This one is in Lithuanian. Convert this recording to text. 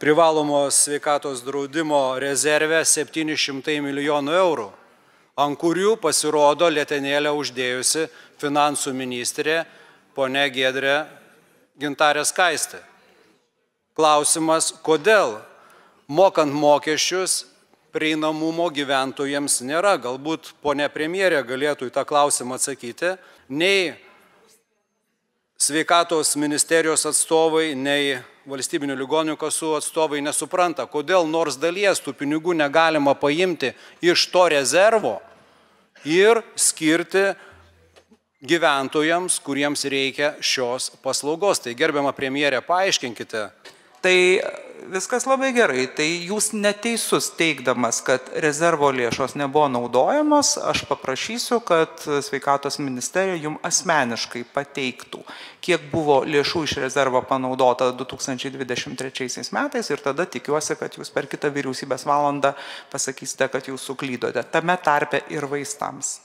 privalomos sveikatos draudimo rezerve 700 milijonų eurų, ant kurių pasirodo letenėlę uždėjusi finansų ministrė ponia Giedrė Gintarė Skaistė. Klausimas, kodėl mokant mokesčius prieinamumo gyventojams nėra? Galbūt ponia premjerė galėtų į tą klausimą atsakyti. Nei sveikatos ministerijos atstovai, nei valstybinių ligonių kasų atstovai nesupranta, kodėl nors dalies tų pinigų negalima paimti iš to rezervo ir skirti gyventojams, kuriems reikia šios paslaugos. Tai gerbiama premjerė, paaiškinkite. Tai viskas labai gerai. Tai jūs neteisus teigdamas, kad rezervo lėšos nebuvo naudojamos, aš paprašysiu, kad sveikatos ministerija jums asmeniškai pateiktų, kiek buvo lėšų iš rezervo panaudota 2023 metais ir tada tikiuosi, kad jūs per kitą vyriausybės valandą pasakysite, kad jūs suklydote. Tame tarpe ir vaistams.